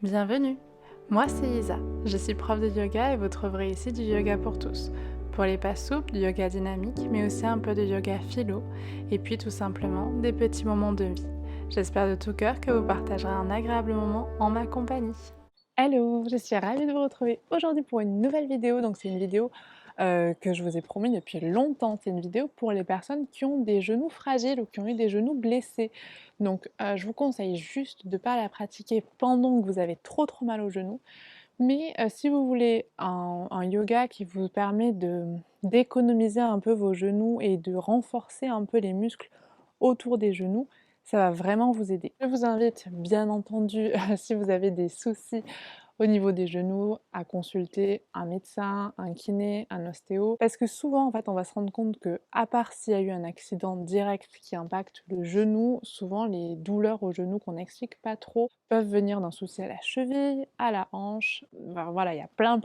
Bienvenue, moi c'est Isa, je suis prof de yoga et vous trouverez ici du yoga pour tous. Pour les pas souples, du yoga dynamique, mais aussi un peu de yoga philo, et puis tout simplement des petits moments de vie. J'espère de tout cœur que vous partagerez un agréable moment en ma compagnie. Hello, je suis ravie de vous retrouver aujourd'hui pour une nouvelle vidéo. Donc c'est une vidéo que je vous ai promis depuis longtemps. C'est une vidéo pour les personnes qui ont des genoux fragiles ou qui ont eu des genoux blessés. Donc je vous conseille juste de ne pas la pratiquer pendant que vous avez trop mal aux genoux. Mais si vous voulez un yoga qui vous permet d'économiser un peu vos genoux et de renforcer un peu les muscles autour des genoux, ça va vraiment vous aider. Je vous invite bien entendu, si vous avez des soucis au niveau des genoux, à consulter un médecin, un kiné, un ostéo. Parce que souvent, en fait, on va se rendre compte que, à part s'il y a eu un accident direct qui impacte le genou, souvent les douleurs au genou qu'on n'explique pas trop peuvent venir d'un souci à la cheville, à la hanche. Enfin, voilà, il y a plein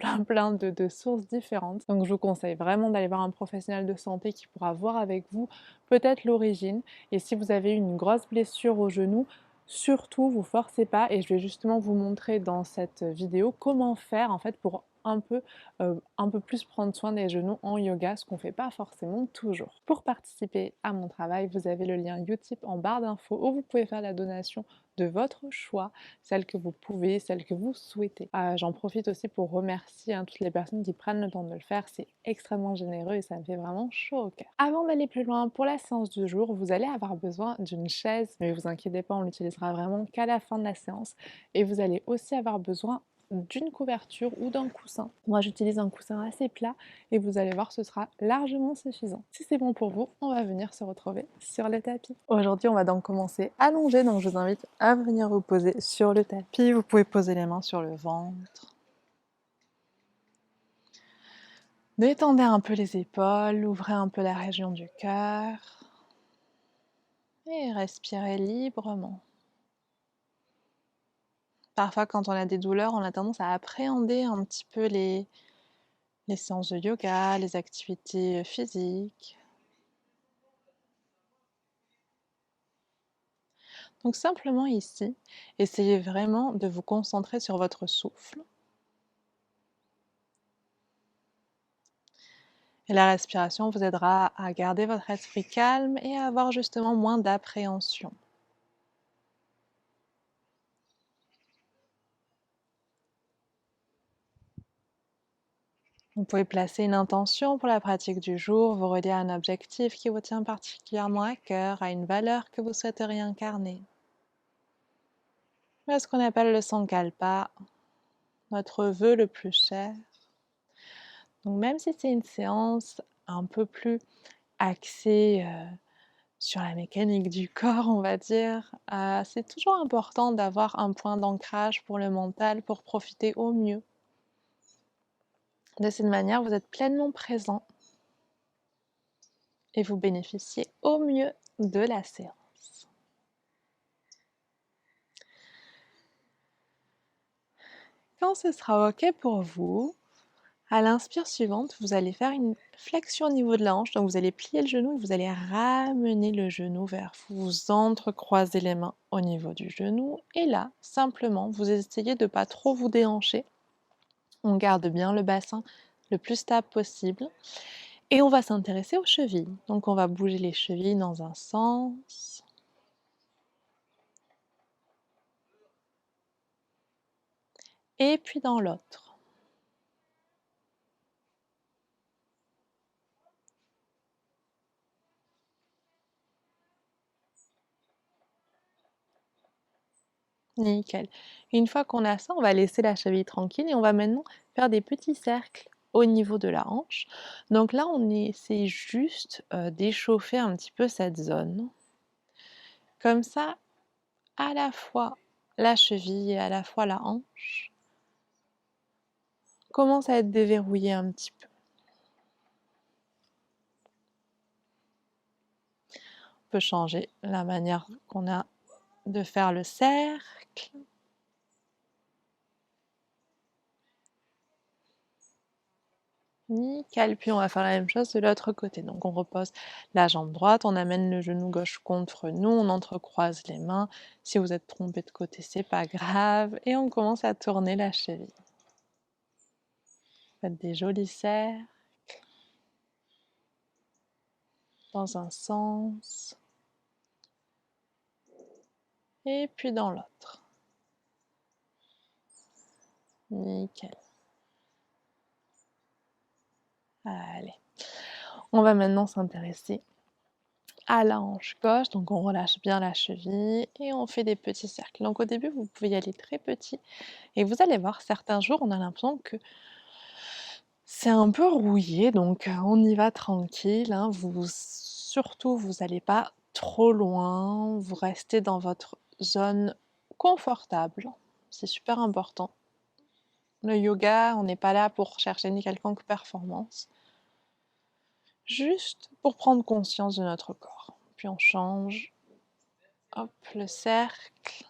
de sources différentes. Donc je vous conseille vraiment d'aller voir un professionnel de santé qui pourra voir avec vous peut-être l'origine. Et si vous avez une grosse blessure au genou, surtout, vous forcez pas et je vais justement vous montrer dans cette vidéo comment faire en fait pour un peu plus prendre soin des genoux en yoga, ce qu'on fait pas forcément toujours. Pour participer à mon travail, vous avez le lien Utip en barre d'infos où vous pouvez faire la donation de votre choix, celle que vous pouvez, celle que vous souhaitez. J'en profite aussi pour remercier toutes les personnes qui prennent le temps de le faire, c'est extrêmement généreux et ça me fait vraiment chaud au cœur. Avant d'aller plus loin, pour la séance du jour, vous allez avoir besoin d'une chaise, mais vous inquiétez pas, on l'utilisera vraiment qu'à la fin de la séance. Et vous allez aussi avoir besoin d'une couverture ou d'un coussin. Moi j'utilise un coussin assez plat et vous allez voir ce sera largement suffisant. Si c'est bon pour vous, on va venir se retrouver sur le tapis. Aujourd'hui on va donc commencer allongé, donc je vous invite à venir vous poser sur le tapis. Vous pouvez poser les mains sur le ventre. Détendez un peu les épaules, ouvrez un peu la région du cœur et respirez librement. Parfois, quand on a des douleurs, on a tendance à appréhender un petit peu les séances de yoga, les activités physiques. Donc simplement ici, essayez vraiment de vous concentrer sur votre souffle. Et la respiration vous aidera à garder votre esprit calme et à avoir justement moins d'appréhension. Vous pouvez placer une intention pour la pratique du jour, vous relier à un objectif qui vous tient particulièrement à cœur, à une valeur que vous souhaiteriez incarner. C'est ce qu'on appelle le sankalpa, notre vœu le plus cher. Donc même si c'est une séance un peu plus axée sur la mécanique du corps, on va dire, c'est toujours important d'avoir un point d'ancrage pour le mental pour profiter au mieux. De cette manière, vous êtes pleinement présent et vous bénéficiez au mieux de la séance. Quand ce sera OK pour vous, à l'inspire suivante, vous allez faire une flexion au niveau de la hanche. Donc vous allez plier le genou et vous allez ramener le genou vers vous. Vous entrecroisez les mains au niveau du genou. Et là, simplement, vous essayez de ne pas trop vous déhancher. On garde bien le bassin le plus stable possible. Et on va s'intéresser aux chevilles. Donc on va bouger les chevilles dans un sens. Et puis dans l'autre. Nickel. Une fois qu'on a ça, on va laisser la cheville tranquille et on va maintenant faire des petits cercles au niveau de la hanche. Donc là, on essaie juste d'échauffer un petit peu cette zone. Comme ça, à la fois la cheville et à la fois la hanche commence à être déverrouillée un petit peu. On peut changer la manière qu'on a de faire le cercle. Nickel. Puis on va faire la même chose de l'autre côté. Donc on repose la jambe droite, on amène le genou gauche contre nous, on entrecroise les mains. Si vous êtes trompé de côté, c'est pas grave. Et on commence à tourner la cheville. Faites des jolis cercles dans un sens et puis dans l'autre. Nickel. Allez. On va maintenant s'intéresser à la hanche gauche, donc on relâche bien la cheville et on fait des petits cercles. Donc au début, vous pouvez y aller très petit et vous allez voir, certains jours, on a l'impression que c'est un peu rouillé, donc on y va tranquille, hein. Surtout, vous n'allez pas trop loin, vous restez dans votre zone confortable, c'est super important. Le yoga, on n'est pas là pour chercher ni quelconque performance, juste pour prendre conscience de notre corps. Puis on change, hop, le cercle.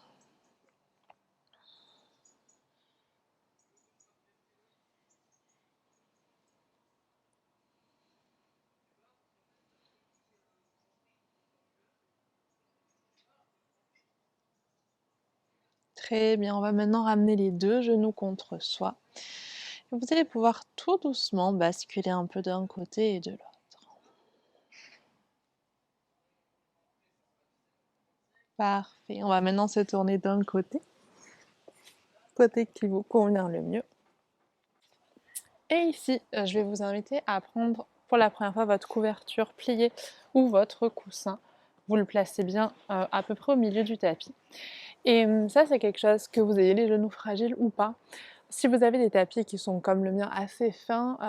Très bien, on va maintenant ramener les deux genoux contre soi. Et vous allez pouvoir tout doucement basculer un peu d'un côté et de l'autre. Parfait, on va maintenant se tourner d'un côté qui vous convient le mieux. Et ici, je vais vous inviter à prendre pour la première fois votre couverture pliée ou votre coussin. Vous le placez bien à peu près au milieu du tapis. Et ça, c'est quelque chose, que vous ayez les genoux fragiles ou pas. Si vous avez des tapis qui sont comme le mien assez fins,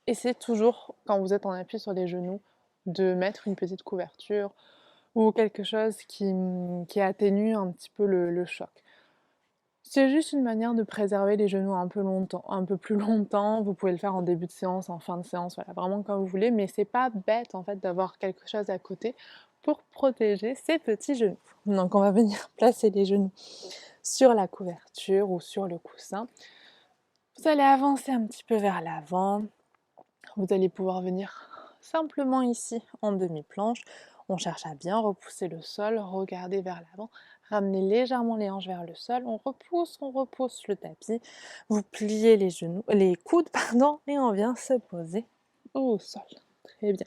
essayez toujours, quand vous êtes en appui sur les genoux, de mettre une petite couverture ou quelque chose qui atténue un petit peu le choc. C'est juste une manière de préserver les genoux un peu longtemps, un peu plus longtemps. Vous pouvez le faire en début de séance, en fin de séance, voilà, vraiment comme vous voulez, mais c'est pas bête en fait d'avoir quelque chose à côté pour protéger ces petits genoux. Donc on va venir placer les genoux sur la couverture ou sur le coussin. Vous allez avancer un petit peu vers l'avant. Vous allez pouvoir venir simplement ici en demi-planche. On cherche à bien repousser le sol, regarder vers l'avant, ramener légèrement les hanches vers le sol. On repousse le tapis. Vous pliez les genoux, les coudes, pardon, et on vient se poser au sol. Très bien.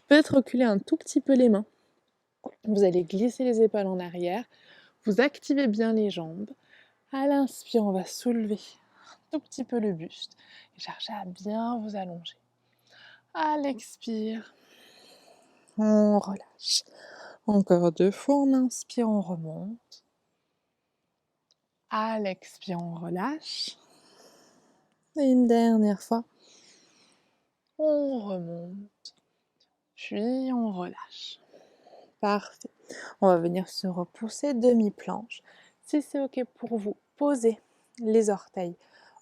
Peut-être reculer un tout petit peu les mains. Vous allez glisser les épaules en arrière. Vous activez bien les jambes. À l'inspire, on va soulever un tout petit peu le buste et chercher à bien vous allonger. À l'expire, on relâche. Encore 2 fois, on inspire, on remonte. À l'expire, on relâche. Et une dernière fois, on remonte, puis on relâche. Parfait. On va venir se repousser demi-planche. Si c'est OK pour vous, posez les orteils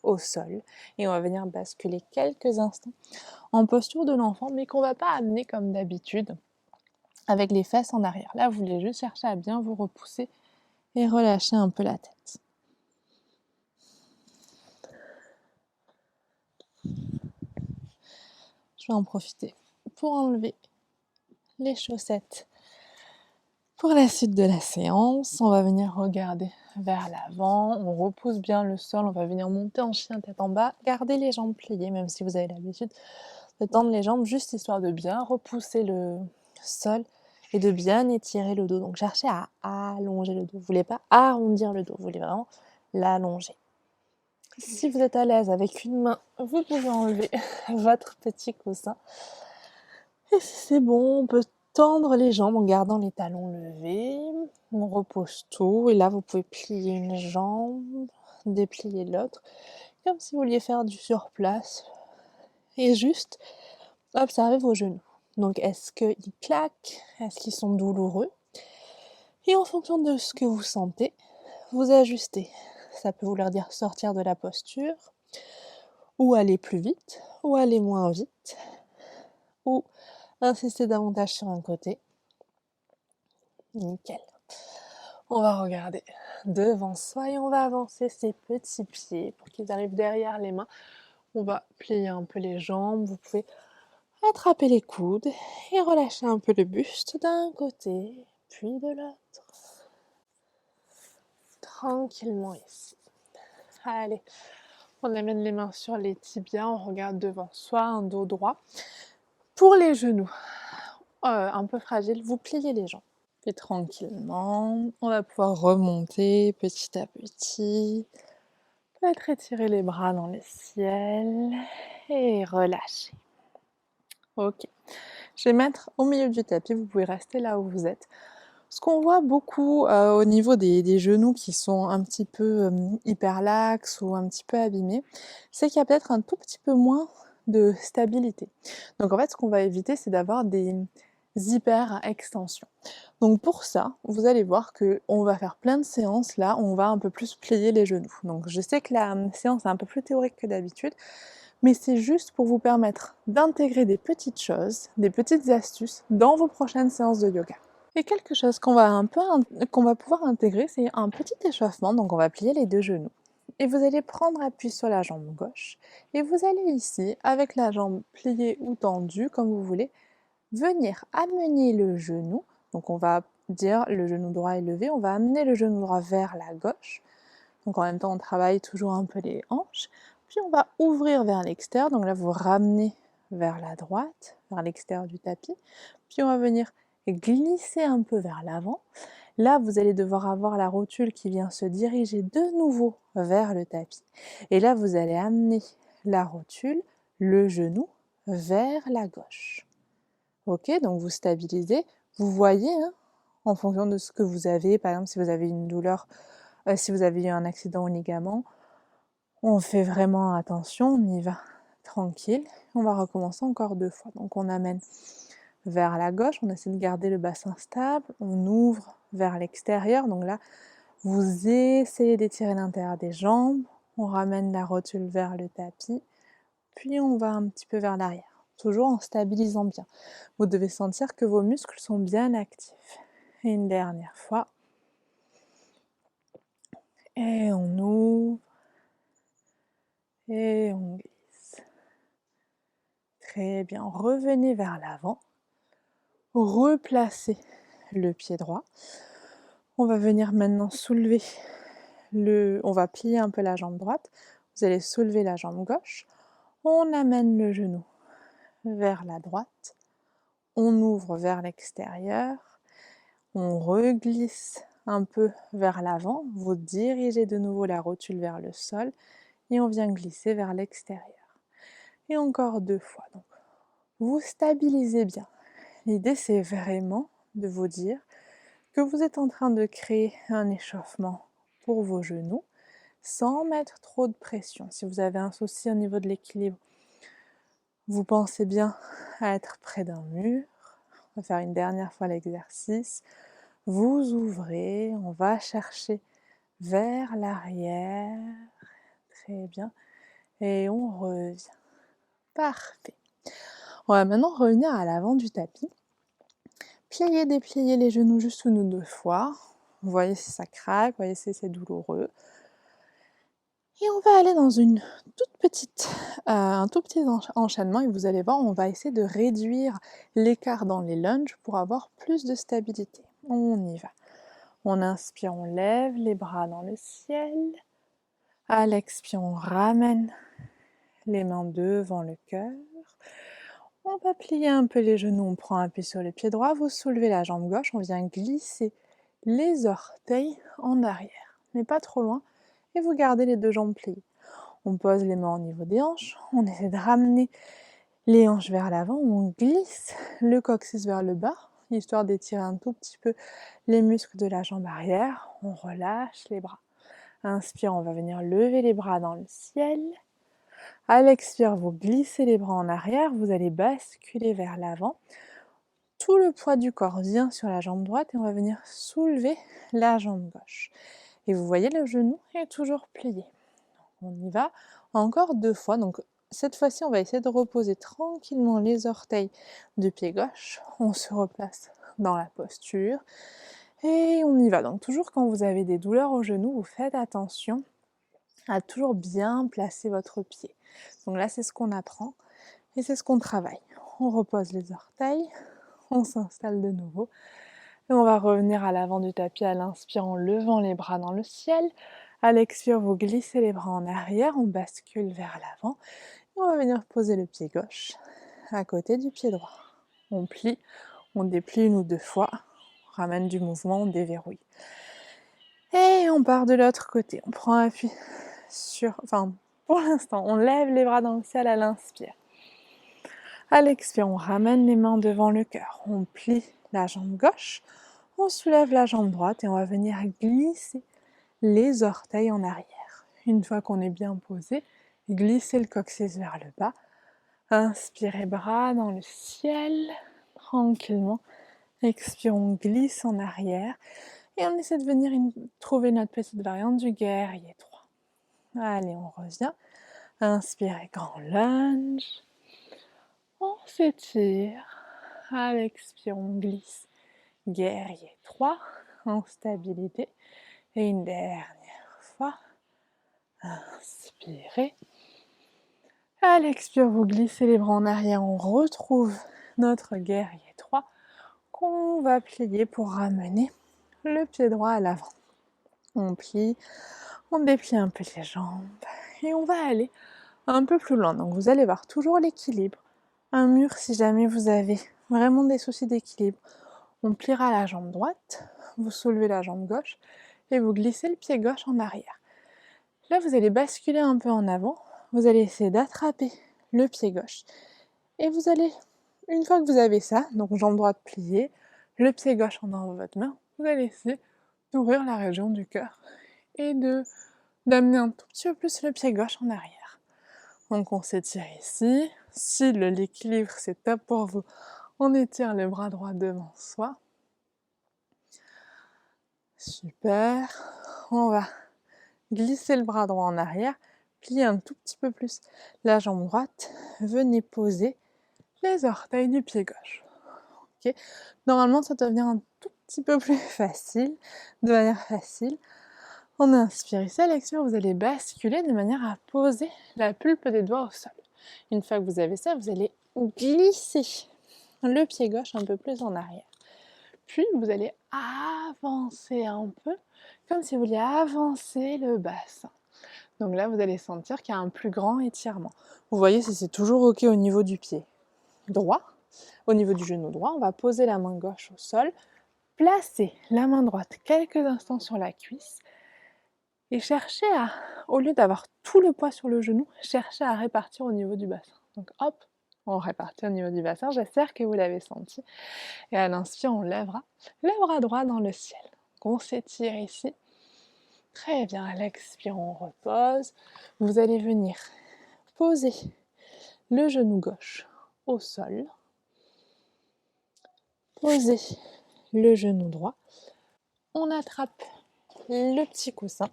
au sol et on va venir basculer quelques instants en posture de l'enfant, mais qu'on ne va pas amener comme d'habitude avec les fesses en arrière. Là, vous voulez juste chercher à bien vous repousser et relâcher un peu la tête. Je vais en profiter pour enlever les chaussettes. Pour la suite de la séance, on va venir regarder vers l'avant, on repousse bien le sol, on va venir monter en chien tête en bas, garder les jambes pliées, même si vous avez l'habitude de tendre les jambes, juste histoire de bien repousser le sol et de bien étirer le dos. Donc cherchez à allonger le dos, vous ne voulez pas arrondir le dos, vous voulez vraiment l'allonger. Si vous êtes à l'aise avec une main, vous pouvez enlever votre petit coussin. Et si c'est bon, on peut tendre les jambes en gardant les talons levés. On repose tout et là vous pouvez plier une jambe, déplier l'autre, comme si vous vouliez faire du surplace. Et juste observez vos genoux. Donc est-ce qu'ils claquent? Est-ce qu'ils sont douloureux? Et en fonction de ce que vous sentez, vous ajustez. Ça peut vouloir dire sortir de la posture, ou aller plus vite, ou aller moins vite, ou insister davantage sur un côté. Nickel. On va regarder devant soi et on va avancer ses petits pieds pour qu'ils arrivent derrière les mains On va plier un peu les jambes, vous pouvez attraper les coudes et relâcher un peu le buste d'un côté, puis de l'autre. Tranquillement ici. Allez, on amène les mains sur les tibias, on regarde devant soi, un dos droit. Pour les genoux, un peu fragiles, vous pliez les jambes. Et tranquillement, on va pouvoir remonter petit à petit. Peut-être étirer les bras dans le ciel et relâcher. Ok. Je vais mettre au milieu du tapis, vous pouvez rester là où vous êtes. Ce qu'on voit beaucoup au niveau des genoux qui sont un petit peu hyperlaxes ou un petit peu abîmés, c'est qu'il y a peut-être un tout petit peu moins de stabilité. Donc en fait, ce qu'on va éviter, c'est d'avoir des hyper-extensions. Donc pour ça, vous allez voir qu'on va faire plein de séances là, où on va un peu plus plier les genoux. Donc je sais que la séance est un peu plus théorique que d'habitude, mais c'est juste pour vous permettre d'intégrer des petites choses, des petites astuces dans vos prochaines séances de yoga. Et quelque chose qu'on va pouvoir intégrer, c'est un petit échauffement. Donc on va plier les deux genoux. Et vous allez prendre appui sur la jambe gauche. Et vous allez ici, avec la jambe pliée ou tendue, comme vous voulez, venir amener le genou. Donc on va dire le genou droit est levé. On va amener le genou droit vers la gauche. Donc en même temps, on travaille toujours un peu les hanches. Puis on va ouvrir vers l'extérieur. Donc là, vous ramenez vers la droite, vers l'extérieur du tapis. Puis on va venir glisser un peu vers l'avant. Là, vous allez devoir avoir la rotule qui vient se diriger de nouveau vers le tapis. Et là, vous allez amener la rotule, le genou, vers la gauche. Ok, donc vous stabilisez. Vous voyez, hein, en fonction de ce que vous avez, par exemple, si vous avez une douleur, si vous avez eu un accident au ligament, on fait vraiment attention, on y va tranquille. On va recommencer encore 2 fois. Donc on amène vers la gauche, on essaie de garder le bassin stable, on ouvre vers l'extérieur, donc là, vous essayez d'étirer l'intérieur des jambes, on ramène la rotule vers le tapis, puis on va un petit peu vers l'arrière, toujours en stabilisant bien. Vous devez sentir que vos muscles sont bien actifs. Et une dernière fois. Et on ouvre. Et on glisse. Très bien, revenez vers l'avant. Replacez le pied droit. On va venir maintenant soulever on va plier un peu la jambe droite. Vous allez soulever la jambe gauche. On amène le genou vers la droite. On ouvre vers l'extérieur. On reglisse un peu vers l'avant. Vous dirigez de nouveau la rotule vers le sol et on vient glisser vers l'extérieur. Et encore 2 fois. Donc, vous stabilisez bien. L'idée, c'est vraiment de vous dire que vous êtes en train de créer un échauffement pour vos genoux sans mettre trop de pression. Si vous avez un souci au niveau de l'équilibre, vous pensez bien à être près d'un mur. On va faire une dernière fois l'exercice. Vous ouvrez, on va chercher vers l'arrière. Très bien. Et on revient. Parfait. On va maintenant revenir à l'avant du tapis. Plier, déplier les genoux juste 1 ou 2 fois. Vous voyez si ça craque, vous voyez si c'est douloureux. Et on va aller dans un tout petit enchaînement et vous allez voir, on va essayer de réduire l'écart dans les lunges pour avoir plus de stabilité. On y va. On inspire, on lève les bras dans le ciel. À l'expire, on ramène les mains devant le cœur. On va plier un peu les genoux, on prend appui sur le pied droit, vous soulevez la jambe gauche, on vient glisser les orteils en arrière, mais pas trop loin, et vous gardez les 2 jambes pliées. On pose les mains au niveau des hanches, on essaie de ramener les hanches vers l'avant, on glisse le coccyx vers le bas, histoire d'étirer un tout petit peu les muscles de la jambe arrière, on relâche les bras. Inspire, on va venir lever les bras dans le ciel. À l'expire, vous glissez les bras en arrière, vous allez basculer vers l'avant. Tout le poids du corps vient sur la jambe droite et on va venir soulever la jambe gauche. Et vous voyez, le genou est toujours plié. On y va encore 2 fois. Donc cette fois-ci, on va essayer de reposer tranquillement les orteils du pied gauche. On se replace dans la posture et on y va. Donc toujours quand vous avez des douleurs au genou, vous faites attention à toujours bien placer votre pied. Donc là, c'est ce qu'on apprend et c'est ce qu'on travaille. On repose les orteils, on s'installe de nouveau et on va revenir à l'avant du tapis à l'inspire en levant les bras dans le ciel. À l'expire, vous glissez les bras en arrière, on bascule vers l'avant et on va venir poser le pied gauche à côté du pied droit. On plie, on déplie 1 ou 2 fois, on ramène du mouvement, on déverrouille. Et on part de l'autre côté, on prend appui sur, pour l'instant, on lève les bras dans le ciel à l'inspire. À l'expire, on ramène les mains devant le cœur, on plie la jambe gauche, on soulève la jambe droite et on va venir glisser les orteils en arrière. Une fois qu'on est bien posé, glissez le coccyx vers le bas, inspirez bras dans le ciel, tranquillement, expire, on glisse en arrière et on essaie de venir trouver notre petite variante du guerrier 3. Allez, on revient, inspirez, grand lunge, on s'étire, à l'expire, on glisse, guerrier 3, en stabilité, et une dernière fois, inspirez, à l'expire, vous glissez les bras en arrière, on retrouve notre guerrier 3, qu'on va plier pour ramener le pied droit à l'avant. On plie, on déplie un peu les jambes, et on va aller un peu plus loin. Donc vous allez voir toujours l'équilibre, un mur si jamais vous avez vraiment des soucis d'équilibre. On pliera la jambe droite, vous soulevez la jambe gauche et vous glissez le pied gauche en arrière. Là, vous allez basculer un peu en avant, vous allez essayer d'attraper le pied gauche et vous allez, une fois que vous avez ça, donc jambe droite pliée, le pied gauche en dans votre main, vous allez essayer d'ouvrir la région du cœur et d'amener un tout petit peu plus le pied gauche en arrière. Donc on s'étire ici, si l'équilibre c'est top pour vous, on étire le bras droit devant soi. Super, on va glisser le bras droit en arrière, plier un tout petit peu plus la jambe droite, venez poser les orteils du pied gauche. Okay. Normalement ça devient un tout petit peu plus facile, de manière facile. On inspire ici, à l'expire vous allez basculer de manière à poser la pulpe des doigts au sol. Une fois que vous avez ça, vous allez glisser le pied gauche un peu plus en arrière. Puis vous allez avancer un peu, comme si vous vouliez avancer le bassin. Donc là, vous allez sentir qu'il y a un plus grand étirement. Vous voyez si c'est toujours ok au niveau du pied droit. Au niveau du genou droit, on va poser la main gauche au sol, placer la main droite quelques instants sur la cuisse et chercher à, au lieu d'avoir tout le poids sur le genou, chercher à répartir au niveau du bassin. Donc hop, on répartit au niveau du bassin, j'espère que vous l'avez senti. Et à l'inspire, on lèvera le bras droit dans le ciel. Donc on s'étire ici. Très bien, à l'expire, on repose. Vous allez venir poser le genou gauche au sol. Poser le genou droit. On attrape le petit coussin.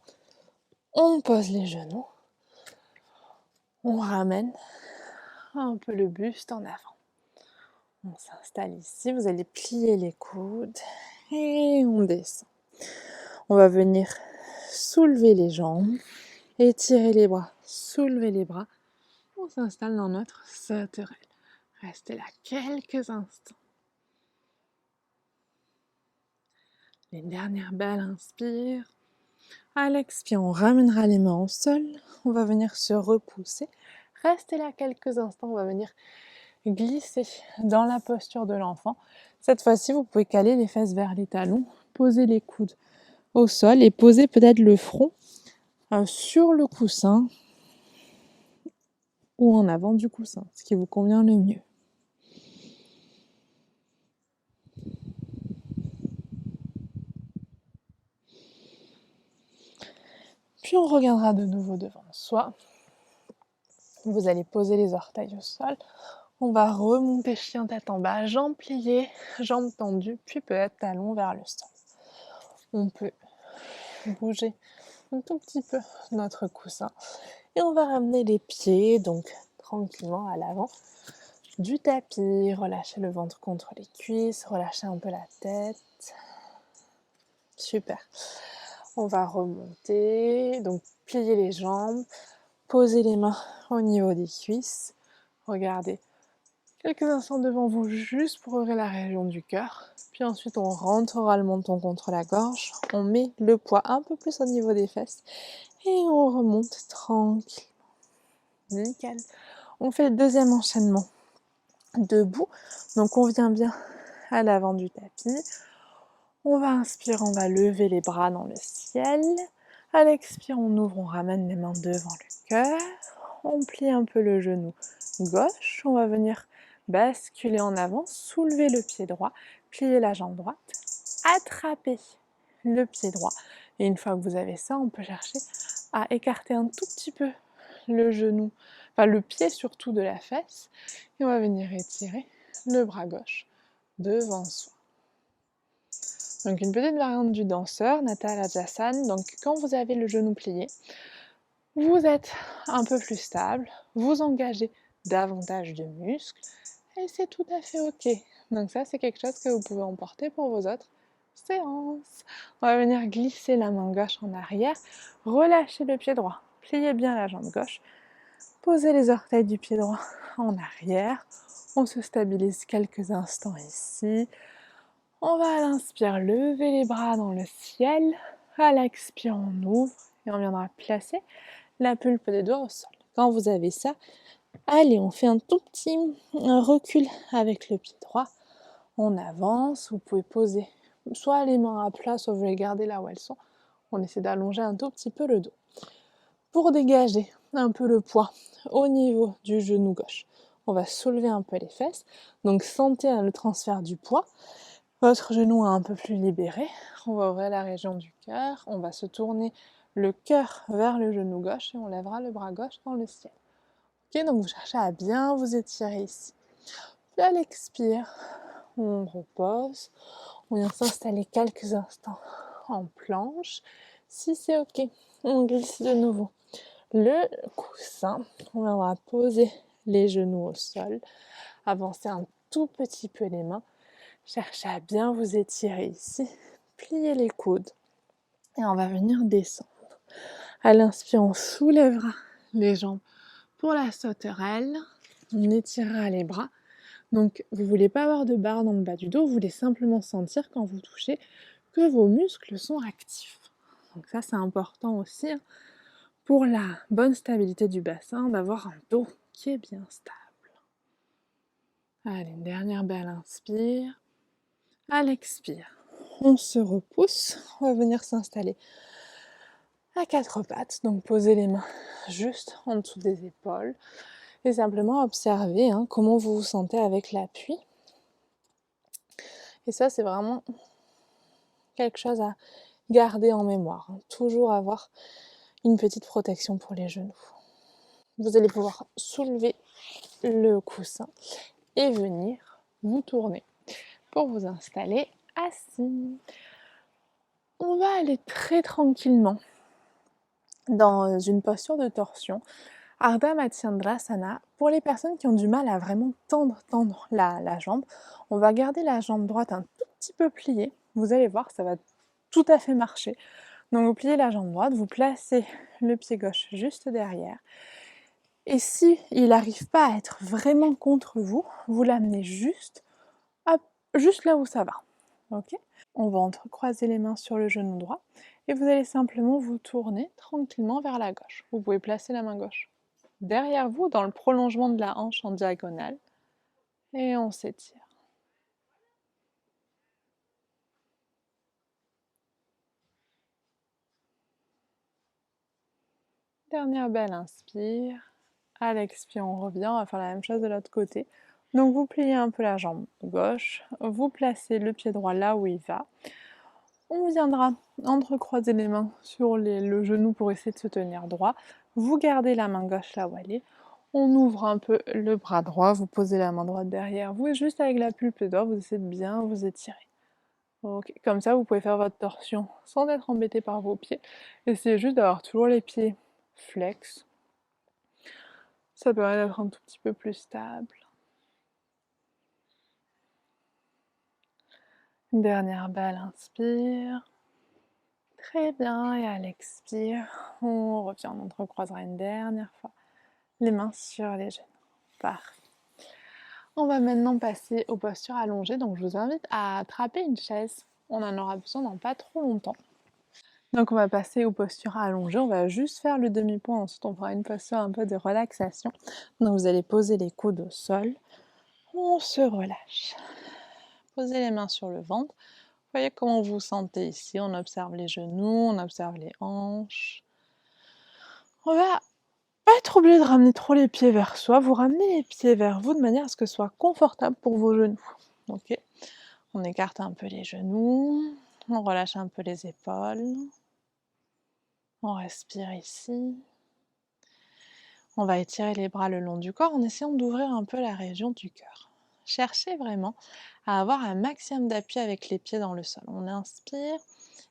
On pose les genoux. On ramène un peu le buste en avant. On s'installe ici. Vous allez plier les coudes et on descend. On va venir soulever les jambes, étirer les bras, soulever les bras. On s'installe dans notre sauterelle. Restez là quelques instants. Les dernières belles inspires. À l'expire, on ramènera les mains au sol. On va venir se repousser. Restez là quelques instants. On va venir glisser dans la posture de l'enfant. Cette fois-ci, vous pouvez caler les fesses vers les talons, poser les coudes au sol et poser peut-être le front sur le coussin ou en avant du coussin, ce qui vous convient le mieux. Puis on reviendra de nouveau devant soi. Vous allez poser les orteils au sol. On va remonter chien tête en bas, jambes pliées, jambes tendues, puis peut-être talons vers le sol. On peut bouger un tout petit peu notre coussin et on va ramener les pieds donc tranquillement à l'avant du tapis. Relâchez le ventre contre les cuisses, relâchez un peu la tête. Super. On va remonter, donc pliez les jambes, posez les mains au niveau des cuisses. Regardez quelques instants devant vous juste pour ouvrir la région du cœur. Puis ensuite, on rentrera le menton contre la gorge. On met le poids un peu plus au niveau des fesses. Et on remonte tranquille. Nickel. On fait le deuxième enchaînement debout. Donc on vient bien à l'avant du tapis. On va inspirer, on va lever les bras dans le ciel. À l'expire, on ouvre, on ramène les mains devant le cœur. On plie un peu le genou gauche. On va venir basculer en avant, soulever le pied droit, plier la jambe droite, attraper le pied droit. Et une fois que vous avez ça, on peut chercher à écarter un tout petit peu le genou, enfin le pied surtout de la fesse. Et on va venir étirer le bras gauche devant soi. Donc une petite variante du danseur, Natalajasana. Donc quand vous avez le genou plié, vous êtes un peu plus stable, vous engagez davantage de muscles et c'est tout à fait ok. Donc ça c'est quelque chose que vous pouvez emporter pour vos autres séances. On va venir glisser la main gauche en arrière, relâchez le pied droit, pliez bien la jambe gauche, posez les orteils du pied droit en arrière, on se stabilise quelques instants ici. On va à l'inspire lever les bras dans le ciel, à l'expire on ouvre et on viendra placer la pulpe des doigts au sol. Quand vous avez ça, allez, on fait un tout petit recul avec le pied droit. On avance, vous pouvez poser soit les mains à plat, soit vous les gardez là où elles sont. On essaie d'allonger un tout petit peu le dos. Pour dégager un peu le poids au niveau du genou gauche, on va soulever un peu les fesses. Donc sentez le transfert du poids. Votre genou est un peu plus libéré. On va ouvrir la région du cœur. On va se tourner le cœur vers le genou gauche et on lèvera le bras gauche dans le ciel. Ok, donc vous cherchez à bien vous étirer ici. Puis à l'expire, on repose. On vient s'installer quelques instants en planche. Si c'est ok, on glisse de nouveau le coussin. On viendra poser les genoux au sol. Avancer un tout petit peu les mains. Cherchez à bien vous étirer ici. Pliez les coudes. Et on va venir descendre. À l'inspire, on soulèvera les jambes pour la sauterelle. On étirera les bras. Donc, vous ne voulez pas avoir de barre dans le bas du dos. Vous voulez simplement sentir quand vous touchez que vos muscles sont actifs. Donc ça, c'est important aussi pour la bonne stabilité du bassin, d'avoir un dos qui est bien stable. Allez, une dernière belle inspire. À l'expire, on se repousse, on va venir s'installer à quatre pattes, donc poser les mains juste en dessous des épaules et simplement observer comment vous vous sentez avec l'appui. Et ça, c'est vraiment quelque chose à garder en mémoire, toujours avoir une petite protection pour les genoux. Vous allez pouvoir soulever le coussin et venir vous tourner pour vous installer assis. On va aller très tranquillement dans une posture de torsion, Ardha Matsyendrasana. Pour les personnes qui ont du mal à vraiment tendre la jambe, on va garder la jambe droite un tout petit peu pliée. Vous allez voir, ça va tout à fait marcher. Donc vous pliez la jambe droite, vous placez le pied gauche juste derrière. Et si il n'arrive pas à être vraiment contre vous, vous l'amenez juste là où ça va. Ok ? On va entrecroiser les mains sur le genou droit et vous allez simplement vous tourner tranquillement vers la gauche. Vous pouvez placer la main gauche derrière vous dans le prolongement de la hanche en diagonale et on s'étire. Dernière belle inspire. À l'expire, on revient, on va faire la même chose de l'autre côté. Donc vous pliez un peu la jambe gauche, vous placez le pied droit là où il va. On viendra entrecroiser les mains sur le genou pour essayer de se tenir droit. Vous gardez la main gauche là où elle est. On ouvre un peu le bras droit, vous posez la main droite derrière vous et juste avec la pulpe des doigts, vous essayez de bien vous étirer. Ok, comme ça, vous pouvez faire votre torsion sans être embêté par vos pieds. Essayez juste d'avoir toujours les pieds flex. Ça permet d'être un tout petit peu plus stable. Une dernière belle inspire. Très bien, et à l'expire, on revient, on entrecroisera une dernière fois les mains sur les genoux. Parfait. On va maintenant passer aux postures allongées, donc je vous invite à attraper une chaise. On en aura besoin dans pas trop longtemps. Donc on va passer aux postures allongées, on va juste faire le demi-point, ensuite on fera une posture un peu de relaxation. Donc vous allez poser les coudes au sol, on se relâche. Posez les mains sur le ventre. Voyez comment vous vous sentez ici, on observe les genoux, on observe les hanches. On va pas être obligé de ramener trop les pieds vers soi, vous ramenez les pieds vers vous de manière à ce que ce soit confortable pour vos genoux. Ok, on écarte un peu les genoux, on relâche un peu les épaules, on respire ici. On va étirer les bras le long du corps en essayant d'ouvrir un peu la région du cœur. Cherchez vraiment à avoir un maximum d'appui avec les pieds dans le sol. On inspire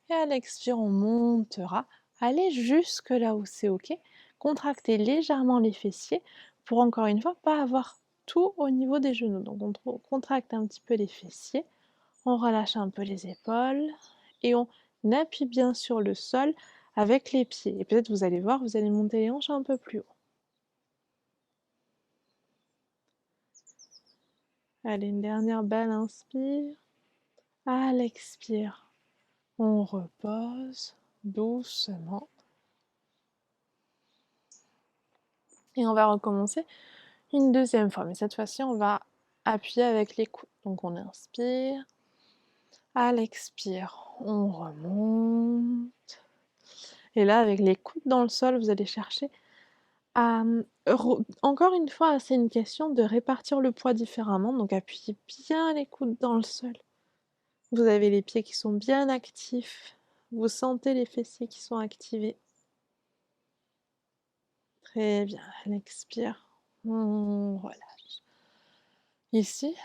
et à l'expire, on montera. Allez jusque là où c'est ok. Contractez légèrement les fessiers pour encore une fois pas avoir tout au niveau des genoux. Donc on contracte un petit peu les fessiers, on relâche un peu les épaules et on appuie bien sur le sol avec les pieds. Et peut-être vous allez voir, vous allez monter les hanches un peu plus haut. Allez, une dernière belle inspire. À l'expire, on repose doucement. Et on va recommencer une deuxième fois. Mais cette fois-ci, on va appuyer avec les coudes. Donc on inspire. À l'expire, on remonte. Et là, avec les coudes dans le sol, vous allez chercher à... Encore une fois, c'est une question de répartir le poids différemment. Donc appuyez bien les coudes dans le sol. Vous avez les pieds qui sont bien actifs. Vous sentez les fessiers qui sont activés. Très bien. On expire. On relâche. Ici,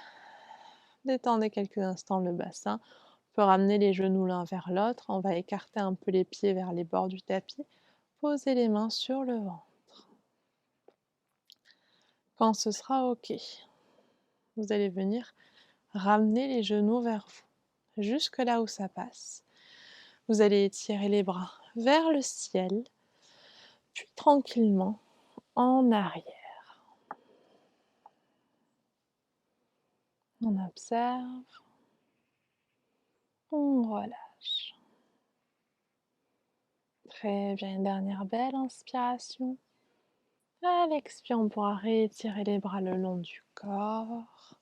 détendez quelques instants le bassin. On peut ramener les genoux l'un vers l'autre. On va écarter un peu les pieds vers les bords du tapis. Posez les mains sur le ventre. Quand ce sera OK, vous allez venir ramener les genoux vers vous, jusque là où ça passe. Vous allez étirer les bras vers le ciel, puis tranquillement en arrière. On observe, on relâche. Très bien, une dernière belle inspiration. À l'expire, on pourra réétirer les bras le long du corps.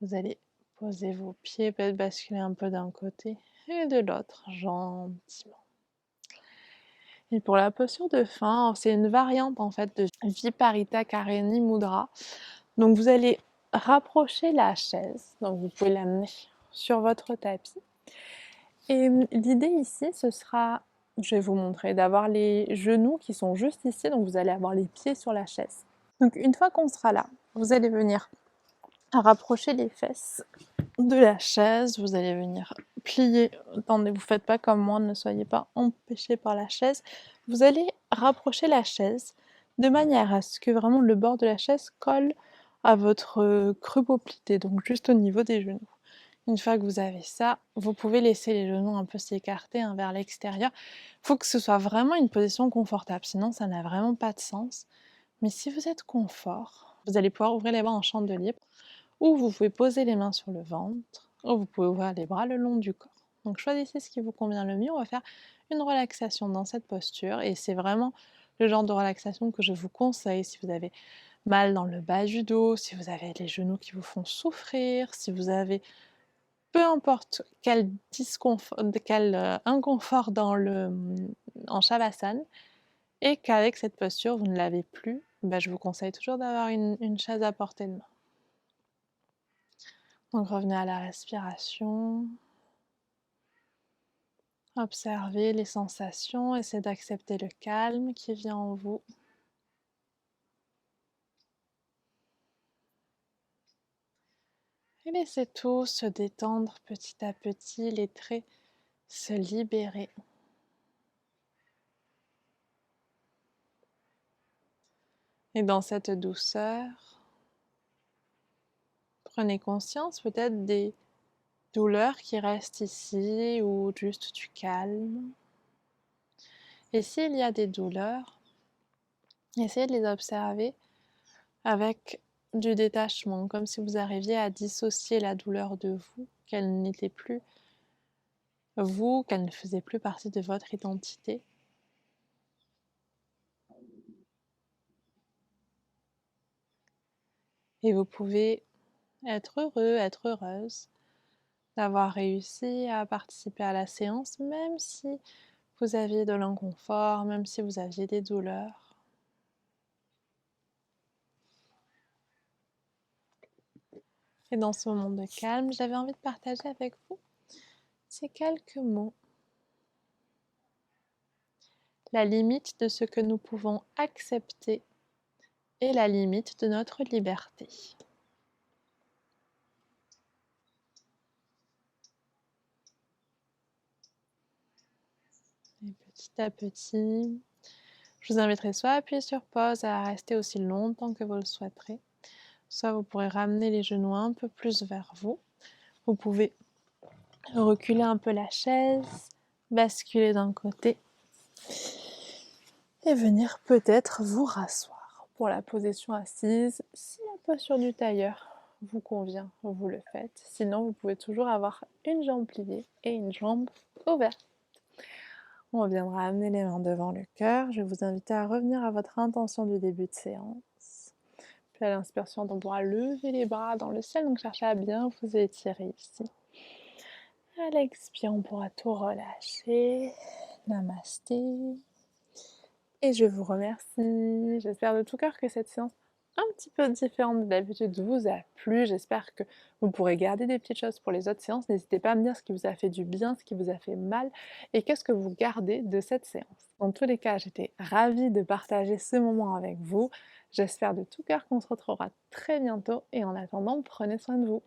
Vous allez poser vos pieds, peut-être basculer un peu d'un côté et de l'autre, gentiment. Et pour la posture de fin, c'est une variante en fait de Viparita Karini Mudra. Donc vous allez rapprocher la chaise, donc vous pouvez l'amener sur votre tapis. Et l'idée ici, ce sera, je vais vous montrer, d'avoir les genoux qui sont juste ici, donc vous allez avoir les pieds sur la chaise. Donc une fois qu'on sera là, vous allez venir rapprocher les fesses de la chaise, vous allez venir plier, attendez, vous faites pas comme moi, ne soyez pas empêchés par la chaise, vous allez rapprocher la chaise de manière à ce que vraiment le bord de la chaise colle à votre creux poplité, donc juste au niveau des genoux. Une fois que vous avez ça, vous pouvez laisser les genoux un peu s'écarter vers l'extérieur. Il faut que ce soit vraiment une position confortable, sinon ça n'a vraiment pas de sens. Mais si vous êtes confort, vous allez pouvoir ouvrir les bras en chandelier, ou vous pouvez poser les mains sur le ventre, ou vous pouvez ouvrir les bras le long du corps. Donc choisissez ce qui vous convient le mieux. On va faire une relaxation dans cette posture, et c'est vraiment le genre de relaxation que je vous conseille si vous avez mal dans le bas du dos, si vous avez les genoux qui vous font souffrir, si vous avez peu importe quel inconfort en Shavasana, et qu'avec cette posture vous ne l'avez plus, je vous conseille toujours d'avoir une chaise à portée de main. Donc revenez à la respiration, observez les sensations, essayez d'accepter le calme qui vient en vous. Et laissez tout se détendre petit à petit, les traits se libérer. Et dans cette douceur, prenez conscience peut-être de douleur qui reste ici ou juste du calme. Et s'il y a des douleurs, essayez de les observer avec du détachement, comme si vous arriviez à dissocier la douleur de vous, qu'elle n'était plus vous, qu'elle ne faisait plus partie de votre identité. Et vous pouvez être heureux, être heureuse d'avoir réussi à participer à la séance, même si vous aviez de l'inconfort, même si vous aviez des douleurs. Et dans ce moment de calme, j'avais envie de partager avec vous ces quelques mots. La limite de ce que nous pouvons accepter et la limite de notre liberté. Et petit à petit, je vous inviterai soit à appuyer sur pause, à rester aussi longtemps que vous le souhaiterez, soit vous pourrez ramener les genoux un peu plus vers vous. Vous pouvez reculer un peu la chaise, basculer d'un côté et venir peut-être vous rasseoir. Pour la position assise, si la posture du tailleur vous convient, vous le faites. Sinon, vous pouvez toujours avoir une jambe pliée et une jambe ouverte. On viendra amener les mains devant le cœur. Je vais vous inviter à revenir à votre intention du début de séance. Puis à l'inspiration, on pourra lever les bras dans le ciel, donc cherchez à bien vous étirer ici. À l'expire, on pourra tout relâcher. Namasté. Et je vous remercie. J'espère de tout cœur que cette séance un petit peu différente de d'habitude vous a plu. J'espère que vous pourrez garder des petites choses pour les autres séances. N'hésitez pas à me dire ce qui vous a fait du bien, ce qui vous a fait mal et qu'est-ce que vous gardez de cette séance. Dans tous les cas, j'étais ravie de partager ce moment avec vous. J'espère de tout cœur qu'on se retrouvera très bientôt et en attendant, prenez soin de vous.